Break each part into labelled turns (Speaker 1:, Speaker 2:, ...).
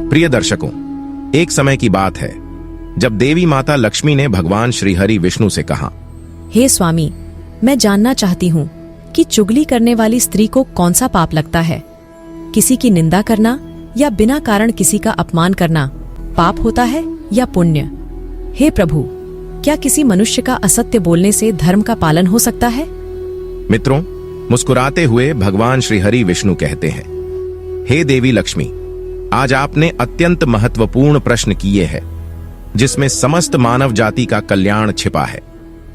Speaker 1: प्रिय दर्शकों, एक समय की बात है जब देवी माता लक्ष्मी ने भगवान श्रीहरि विष्णु से कहा,
Speaker 2: हे स्वामी, मैं जानना चाहती हूँ कि चुगली करने वाली स्त्री को कौन सा पाप लगता है। किसी की निंदा करना या बिना कारण किसी का अपमान करना पाप होता है या पुण्य? हे प्रभु, क्या किसी मनुष्य का असत्य बोलने से धर्म का पालन हो सकता है?
Speaker 1: मित्रों, मुस्कुराते हुए भगवान श्रीहरि विष्णु कहते हैं, हे देवी लक्ष्मी, आज आपने अत्यंत महत्वपूर्ण प्रश्न किए हैं जिसमें समस्त मानव जाति का कल्याण छिपा है।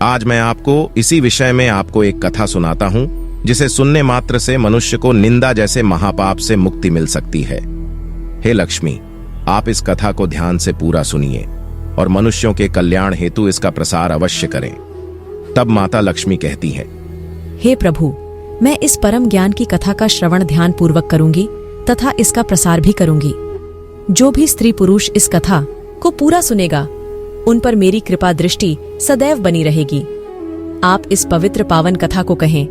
Speaker 1: आज मैं आपको इसी विषय में आपको एक कथा सुनाता हूं जिसे सुनने मात्र से मनुष्य को निंदा जैसे महापाप से मुक्ति मिल सकती है। हे लक्ष्मी, आप इस कथा को ध्यान से पूरा सुनिए और मनुष्यों के कल्याण हेतु इसका प्रसार अवश्य करें। तब माता लक्ष्मी कहती है,
Speaker 2: हे प्रभु, मैं इस परम ज्ञान की कथा का श्रवण ध्यान पूर्वक करूंगी तथा इसका प्रसार भी करूंगी। जो भी स्त्री पुरुष इस कथा को पूरा सुनेगा, उन पर मेरी कृपा दृष्टि सदैव बनी रहेगी। आप इस पवित्र पावन कथा को कहें।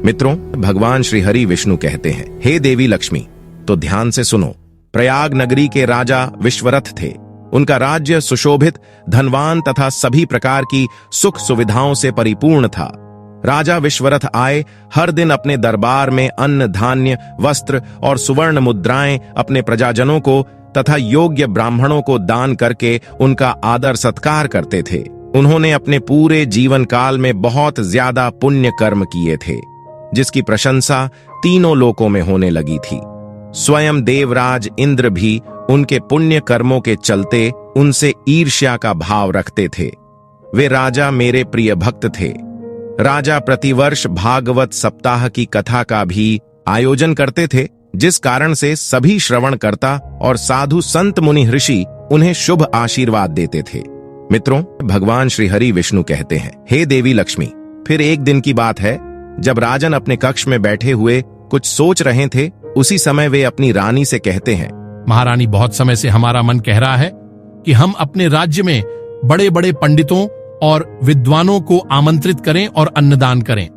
Speaker 1: मित्रों, भगवान श्रीहरि विष्णु कहते हैं, हे देवी लक्ष्मी, तो ध्यान से सुनो। प्रयाग नगरी के राजा विश्वरथ थे। उनका राज्य सुशोभित, धनवान तथा सभी प्रकार की सुख सुविधाओं से परिपूर्ण था। राजा विश्वरथ आए हर दिन अपने दरबार में अन्न, धान्य, वस्त्र और सुवर्ण मुद्राएं अपने प्रजाजनों को तथा योग्य ब्राह्मणों को दान करके उनका आदर सत्कार करते थे। उन्होंने अपने पूरे जीवन काल में बहुत ज्यादा पुण्य कर्म किए थे, जिसकी प्रशंसा तीनों लोकों में होने लगी थी। स्वयं देवराज इंद्र भी उनके पुण्य कर्मों के चलते उनसे ईर्ष्या का भाव रखते थे। वे राजा मेरे प्रिय भक्त थे। राजा प्रतिवर्ष भागवत सप्ताह की कथा का भी आयोजन करते थे, जिस कारण से सभी श्रवणकर्ता और साधु संत मुनि ऋषि उन्हें शुभ आशीर्वाद देते थे। मित्रों, भगवान श्रीहरि विष्णु कहते हैं, हे देवी लक्ष्मी, फिर एक दिन की बात है जब राजन अपने कक्ष में बैठे हुए कुछ सोच रहे थे। उसी समय वे अपनी रानी से कहते हैं,
Speaker 3: महारानी, बहुत समय से हमारा मन कह रहा है कि हम अपने राज्य में बड़े बड़े पंडितों और विद्वानों को आमंत्रित करें और अन्नदान करें।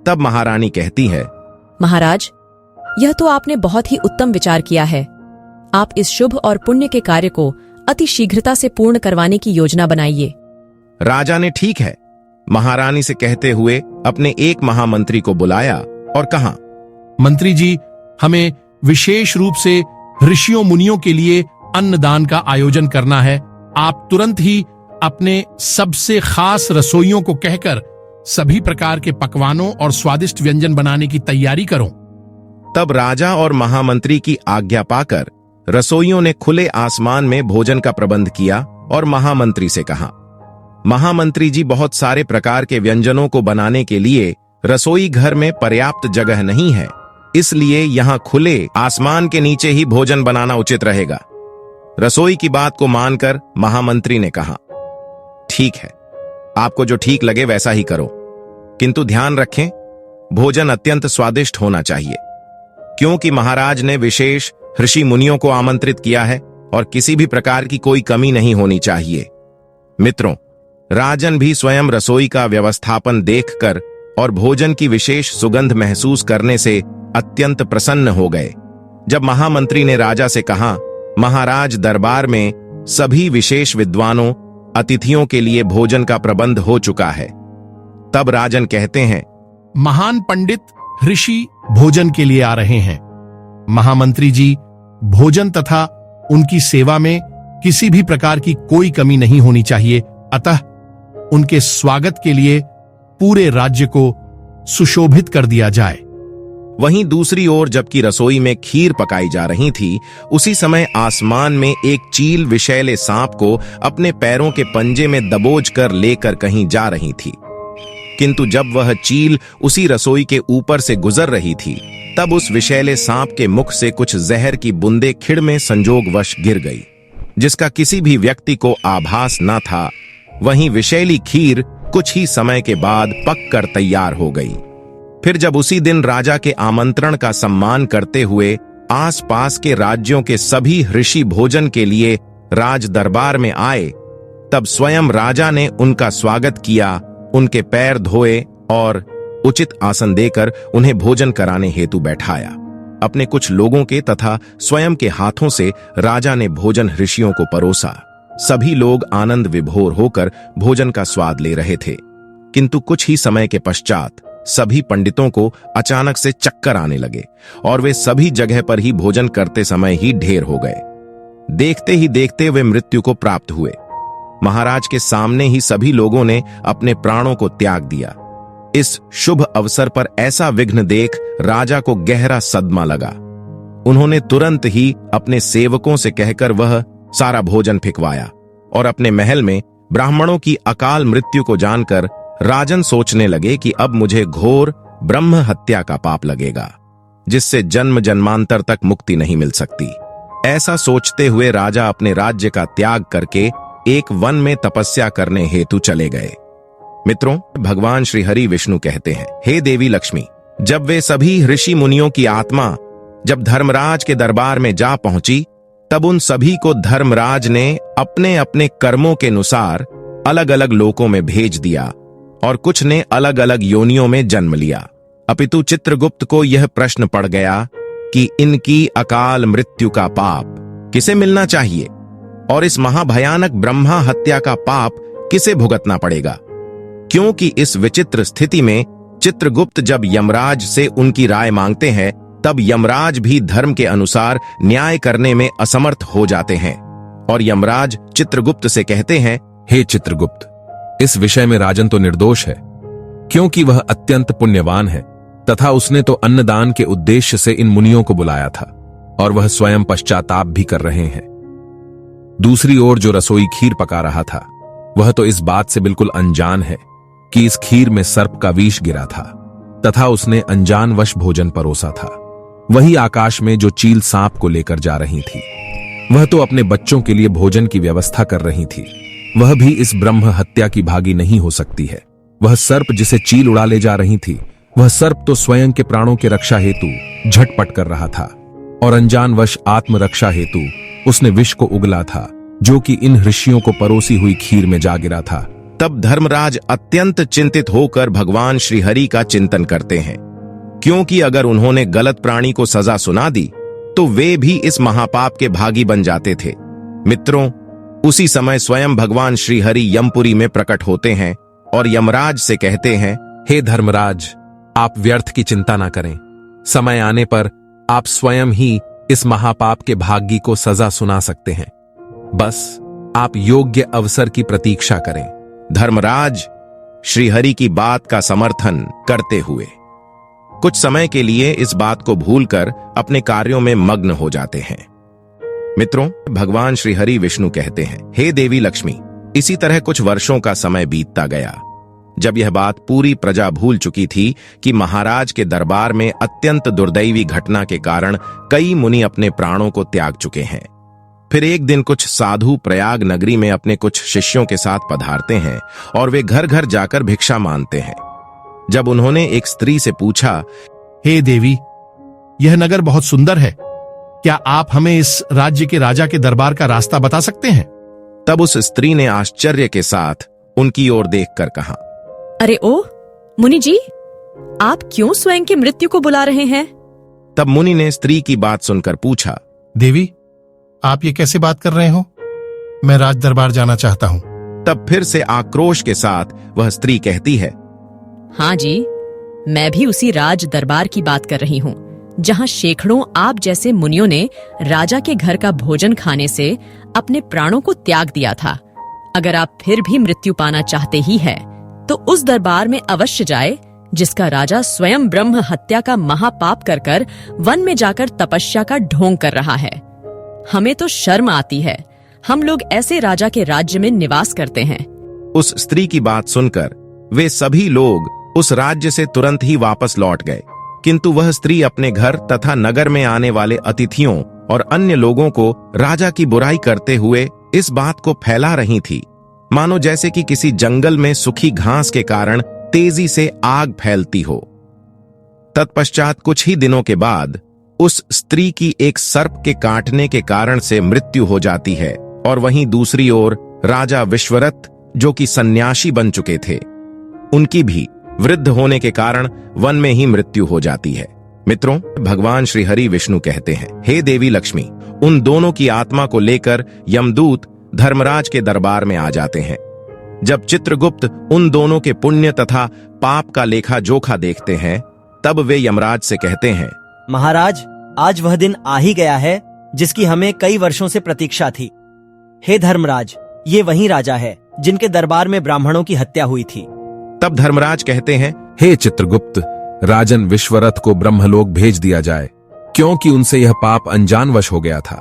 Speaker 1: तब महारानी कहती है,
Speaker 2: महाराज, यह तो आपने बहुत ही उत्तम विचार किया है। आप इस शुभ और पुण्य के कार्य को अति शीघ्रता से पूर्ण करवाने की योजना बनाइए।
Speaker 1: राजा ने ठीक है महारानी से कहते हुए अपने एक महामंत्री को बुलाया और कहा,
Speaker 3: मंत्री जी, हमें विशेष रूप से ऋषियों मुनियों के लिए अन्नदान का आयोजन करना है। आप तुरंत ही अपने सबसे खास रसोइयों को कहकर सभी प्रकार के पकवानों और स्वादिष्ट व्यंजन बनाने की तैयारी करो।
Speaker 1: तब राजा और महामंत्री की आज्ञा पाकर रसोइयों ने खुले आसमान में भोजन का प्रबंध किया और महामंत्री से कहा, महामंत्री जी, बहुत सारे प्रकार के व्यंजनों को बनाने के लिए रसोई घर में पर्याप्त जगह नहीं है, इसलिए यहाँ खुले आसमान के नीचे ही भोजन बनाना उचित रहेगा। रसोई की बात को मानकर महामंत्री ने कहा, ठीक है, आपको जो ठीक लगे वैसा ही करो, किंतु ध्यान रखें, भोजन अत्यंत स्वादिष्ट होना चाहिए, क्योंकि महाराज ने विशेष ऋषि मुनियों को आमंत्रित किया है और किसी भी प्रकार की कोई कमी नहीं होनी चाहिए। मित्रों, राजन भी स्वयं रसोई का व्यवस्थापन देखकर और भोजन की विशेष सुगंध महसूस करने से अत्यंत प्रसन्न हो गए। जब महामंत्री ने राजा से कहा, महाराज, दरबार में सभी विशेष विद्वानों, अतिथियों के लिए भोजन का प्रबंध हो चुका है। तब राजन कहते हैं,
Speaker 3: महान पंडित ऋषि भोजन के लिए आ रहे हैं। महामंत्री जी, भोजन तथा उनकी सेवा में किसी भी प्रकार की कोई कमी नहीं होनी चाहिए, अतः उनके स्वागत के लिए पूरे राज्य को सुशोभित कर दिया जाए।
Speaker 1: वहीं दूसरी ओर जबकि रसोई में खीर पकाई जा रही थी, उसी समय आसमान में एक चील विषैले सांप को अपने पैरों के पंजे में दबोच कर लेकर कहीं जा रही थी। किंतु जब वह चील उसी रसोई के ऊपर से गुजर रही थी, तब उस विषैले सांप के मुख से कुछ जहर की बूंदें खिड़ में संजोगवश गिर गई, जिसका किसी भी व्यक्ति को आभास न था। वहीं विषैली खीर कुछ ही समय के बाद पककर तैयार हो गई। फिर जब उसी दिन राजा के आमंत्रण का सम्मान करते हुए आसपास के राज्यों के सभी ऋषि भोजन के लिए राज दरबार में आए, तब स्वयं राजा ने उनका स्वागत किया, उनके पैर धोए और उचित आसन देकर उन्हें भोजन कराने हेतु बैठाया। अपने कुछ लोगों के तथा स्वयं के हाथों से राजा ने भोजन ऋषियों को परोसा। सभी लोग आनंद विभोर होकर भोजन का स्वाद ले रहे थे, किंतु कुछ ही समय के पश्चात सभी पंडितों को अचानक से चक्कर आने लगे और वे सभी जगह पर ही भोजन करते समय ही ढेर हो गए। देखते ही देखते वे मृत्यु को प्राप्त हुए। महाराज के सामने ही सभी लोगों ने अपने प्राणों को त्याग दिया। इस शुभ अवसर पर ऐसा विघ्न देख राजा को गहरा सदमा लगा। उन्होंने तुरंत ही अपने सेवकों से कहकर वह सारा भोजन फिकवाया और अपने महल में ब्राह्मणों की अकाल मृत्यु को जानकर राजन सोचने लगे कि अब मुझे घोर ब्रह्म हत्या का पाप लगेगा, जिससे जन्म जन्मांतर तक मुक्ति नहीं मिल सकती। ऐसा सोचते हुए राजा अपने राज्य का त्याग करके एक वन में तपस्या करने हेतु चले गए। मित्रों, भगवान श्री हरि विष्णु कहते हैं, हे देवी लक्ष्मी, जब वे सभी ऋषि मुनियों की आत्मा जब धर्मराज के दरबार में जा पहुंची, तब उन सभी को धर्मराज ने अपने अपने कर्मों के अनुसार अलग अलग लोकों में भेज दिया और कुछ ने अलग अलग योनियों में जन्म लिया। अपितु चित्रगुप्त को यह प्रश्न पड़ गया कि इनकी अकाल मृत्यु का पाप किसे मिलना चाहिए और इस महाभयानक ब्रह्मा हत्या का पाप किसे भुगतना पड़ेगा। क्योंकि इस विचित्र स्थिति में चित्रगुप्त जब यमराज से उनकी राय मांगते हैं, तब यमराज भी धर्म के अनुसार न्याय करने में असमर्थ हो जाते हैं और यमराज चित्रगुप्त से कहते हैं,
Speaker 4: हे चित्रगुप्त, इस विषय में राजन तो निर्दोष है, क्योंकि वह अत्यंत पुण्यवान है तथा उसने तो अन्नदान के उद्देश्य से इन मुनियों को बुलाया था और वह स्वयं पश्चाताप भी कर रहे हैं। दूसरी ओर जो रसोई खीर पका रहा था, वह तो इस बात से बिल्कुल अनजान है कि इस खीर में सर्प का विष गिरा था तथा उसने अनजानवश भोजन परोसा था। वही आकाश में जो चील सांप को लेकर जा रही थी, वह तो अपने बच्चों के लिए भोजन की व्यवस्था कर रही थी। वह भी इस ब्रह्म हत्या की भागी नहीं हो सकती है। वह सर्प जिसे चील उड़ा ले जा रही थी, वह सर्प तो स्वयं के प्राणों के रक्षा हेतु झटपट कर रहा था और अनजानवश आत्मरक्षा हेतु उसने विष को उगला था, जो कि इन ऋषियों को परोसी हुई खीर में जा गिरा था।
Speaker 1: तब धर्मराज अत्यंत चिंतित होकर भगवान श्री हरि का चिंतन करते हैं, क्योंकि अगर उन्होंने गलत प्राणी को सजा सुना दी तो वे भी इस महापाप के भागी बन जाते थे। मित्रों, उसी समय स्वयं भगवान श्री हरि यमपुरी में प्रकट होते हैं और यमराज से कहते हैं,
Speaker 4: हे धर्मराज, आप व्यर्थ की चिंता ना करें। समय आने पर आप स्वयं ही इस महापाप के भागी को सजा सुना सकते हैं। बस आप योग्य अवसर की प्रतीक्षा करें।
Speaker 1: धर्मराज श्रीहरि की बात का समर्थन करते हुए कुछ समय के लिए इस बात को भूलकर अपने कार्यों में मग्न हो जाते हैं। मित्रों, भगवान श्री हरि विष्णु कहते हैं, हे देवी लक्ष्मी, इसी तरह कुछ वर्षों का समय बीतता गया। जब यह बात पूरी प्रजा भूल चुकी थी कि महाराज के दरबार में अत्यंत दुर्दैवी घटना के कारण कई मुनि अपने प्राणों को त्याग चुके हैं। फिर एक दिन कुछ साधु प्रयाग नगरी में अपने कुछ शिष्यों के साथ पधारते हैं और वे घर घर जाकर भिक्षा मांगते हैं। जब उन्होंने एक स्त्री से पूछा,
Speaker 3: हे देवी, यह नगर बहुत सुंदर है, क्या आप हमें इस राज्य के राजा के दरबार का रास्ता बता सकते हैं?
Speaker 1: तब उस स्त्री ने आश्चर्य के साथ उनकी ओर देखकर कहा,
Speaker 2: अरे ओ मुनि जी, आप क्यों स्वयं की मृत्यु को बुला रहे हैं?
Speaker 1: तब मुनि ने स्त्री की बात सुनकर पूछा,
Speaker 3: देवी, आप ये कैसे बात कर रहे हो? मैं राज दरबार जाना चाहता हूँ।
Speaker 1: तब फिर से आक्रोश के साथ वह स्त्री कहती है,
Speaker 2: हाँ जी, मैं भी उसी राज दरबार की बात कर रही हूँ, जहाँ शेखड़ों आप जैसे मुनियों ने राजा के घर का भोजन खाने से अपने प्राणों को त्याग दिया था। अगर आप फिर भी मृत्यु पाना चाहते ही है, तो उस दरबार में अवश्य जाए जिसका राजा स्वयं ब्रह्म हत्या का महापाप कर वन में जाकर तपस्या का ढोंग कर रहा है। हमें तो शर्म आती है, हम लोग ऐसे राजा के राज्य में निवास करते हैं।
Speaker 1: उस स्त्री की बात सुनकर वे सभी लोग उस राज्य से तुरंत ही वापस लौट गए, किंतु वह स्त्री अपने घर तथा नगर में आने वाले अतिथियों और अन्य लोगों को राजा की बुराई करते हुए इस बात को फैला रही थी, मानो जैसे कि किसी जंगल में सूखी घास के कारण तेजी से आग फैलती हो। तत्पश्चात कुछ ही दिनों के बाद उस स्त्री की एक सर्प के काटने के कारण से मृत्यु हो जाती है और वहीं दूसरी ओर राजा विश्वरथ, जो कि सन्यासी बन चुके थे, उनकी भी वृद्ध होने के कारण वन में ही मृत्यु हो जाती है। मित्रों, भगवान श्री हरि विष्णु कहते हैं, हे देवी लक्ष्मी, उन दोनों की आत्मा को लेकर यमदूत धर्मराज के दरबार में आ जाते हैं। जब चित्रगुप्त उन दोनों के पुण्य तथा पाप का लेखा जोखा देखते हैं, तब वे यमराज से कहते हैं,
Speaker 5: महाराज, आज वह दिन आ ही गया है जिसकी हमें कई वर्षों से प्रतीक्षा थी। हे धर्मराज, ये वही राजा है जिनके दरबार में ब्राह्मणों की हत्या हुई थी।
Speaker 1: तब धर्मराज कहते हैं,
Speaker 4: हे चित्रगुप्त, राजन विश्वरथ को ब्रह्मलोक भेज दिया जाए, क्योंकि उनसे यह पाप अनजानवश हो गया था,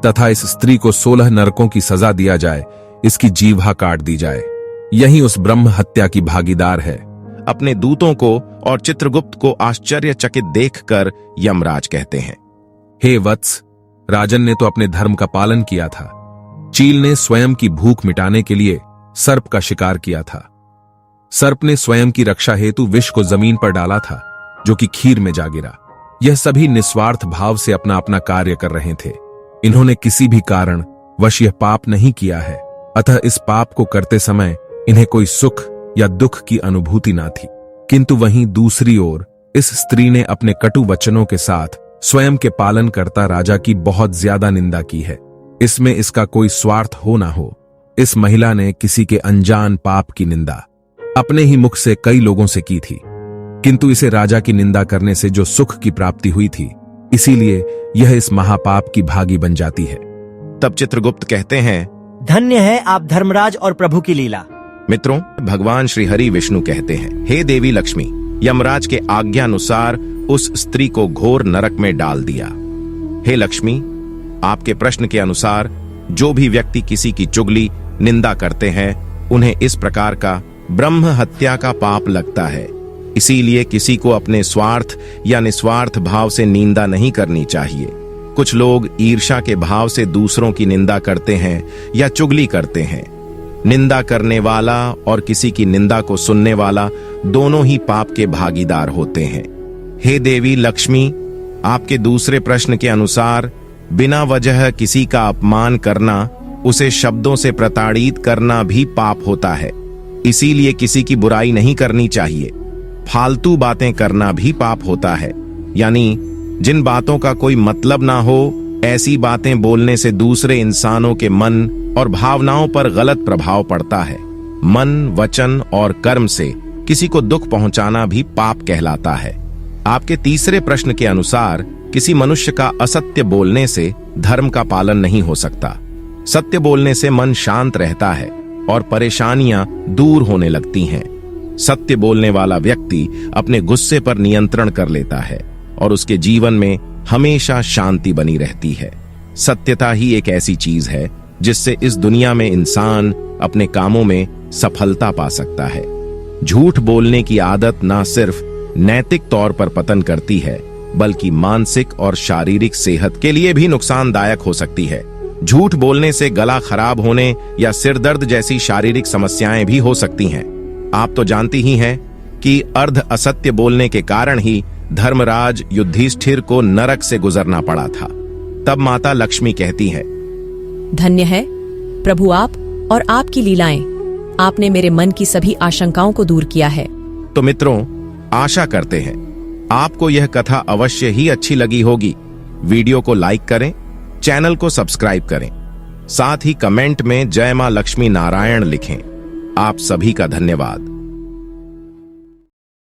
Speaker 4: तथा इस स्त्री को 16 नरकों की सजा दिया जाए, इसकी जीवा काट दी जाए। यही उस ब्रह्म हत्या की भागीदार है।
Speaker 1: अपने दूतों को और चित्रगुप्त को आश्चर्यचकित देखकर यमराज कहते हैं,
Speaker 4: हे वत्स, राजन ने तो अपने धर्म का पालन किया था। चील ने स्वयं की भूख मिटाने के लिए सर्प का शिकार किया था। सर्प ने स्वयं की रक्षा हेतु विष को जमीन पर डाला था, जो कि खीर में जा गिरा। यह सभी निस्वार्थ भाव से अपना अपना कार्य कर रहे थे। इन्होंने किसी भी कारण वश यह पाप नहीं किया है, अतः इस पाप को करते समय इन्हें कोई सुख या दुख की अनुभूति ना थी। किंतु वहीं दूसरी ओर इस स्त्री ने अपने कटु वचनों के साथ स्वयं के पालन करता राजा की बहुत ज्यादा निंदा की है। इसमें इसका कोई स्वार्थ हो ना हो, इस महिला ने किसी के अनजान पाप की निंदा अपने ही मुख से कई लोगों से की थी, किंतु इसे राजा की निंदा करने से जो सुख की प्राप्ति हुई थी, इसीलिए यह इस महापाप की भागी बन जाती है।
Speaker 1: तब चित्रगुप्त कहते हैं,
Speaker 5: धन्य है आप धर्मराज और प्रभु की लीला।
Speaker 1: मित्रों, भगवान श्री हरि विष्णु कहते हैं, हे देवी लक्ष्मी, यमराज के आज्ञानुसार उस स्त्री को घोर नरक में डाल दिया। हे लक्ष्मी, आपके प्रश्न के अनुसार जो भी व्यक्ति किसी की चुगली निंदा करते हैं, उन्हें इस प्रकार का ब्रह्म हत्या का पाप लगता है। इसीलिए किसी को अपने स्वार्थ या निस्वार्थ भाव से निंदा नहीं करनी चाहिए। कुछ लोग ईर्ष्या के भाव से दूसरों की निंदा करते हैं या चुगली करते हैं। निंदा करने वाला और किसी की निंदा को सुनने वाला दोनों ही पाप के भागीदार होते हैं। हे देवी लक्ष्मी, आपके दूसरे प्रश्न के अनुसार बिना वजह किसी का अपमान करना, उसे शब्दों से प्रताड़ित करना भी पाप होता है। इसीलिए किसी की बुराई नहीं करनी चाहिए। फालतू बातें करना भी पाप होता है, यानी जिन बातों का कोई मतलब ना हो, ऐसी बातें बोलने से दूसरे इंसानों के मन और भावनाओं पर गलत प्रभाव पड़ता है। मन, वचन और कर्म से किसी को दुख पहुंचाना भी पाप कहलाता है। आपके तीसरे प्रश्न के अनुसार किसी मनुष्य का असत्य बोलने से धर्म का पालन नहीं हो सकता। सत्य बोलने से मन शांत रहता है और परेशानियां दूर होने लगती हैं। सत्य बोलने वाला व्यक्ति अपने गुस्से पर नियंत्रण कर लेता है और उसके जीवन में हमेशा शांति बनी रहती है। सत्यता ही एक ऐसी चीज है जिससे इस दुनिया में इंसान अपने कामों में सफलता पा सकता है। झूठ बोलने की आदत न सिर्फ नैतिक तौर पर पतन करती है, बल्कि मानसिक और शारीरिक सेहत के लिए भी नुकसानदायक हो सकती है। झूठ बोलने से गला खराब होने या सिर दर्द जैसी शारीरिक समस्याएं भी हो सकती हैं। आप तो जानती ही हैं कि अर्ध असत्य बोलने के कारण ही धर्मराज युधिष्ठिर को नरक से गुजरना पड़ा था। तब माता लक्ष्मी कहती है,
Speaker 2: धन्य है प्रभु आप और आपकी लीलाएं। आपने मेरे मन की सभी आशंकाओं को दूर किया है।
Speaker 1: तो मित्रों, आशा करते हैं आपको यह कथा अवश्य ही अच्छी लगी होगी। वीडियो को लाइक करें, चैनल को सब्सक्राइब करें, साथ ही कमेंट में जय मां लक्ष्मी नारायण लिखें। आप सभी का धन्यवाद।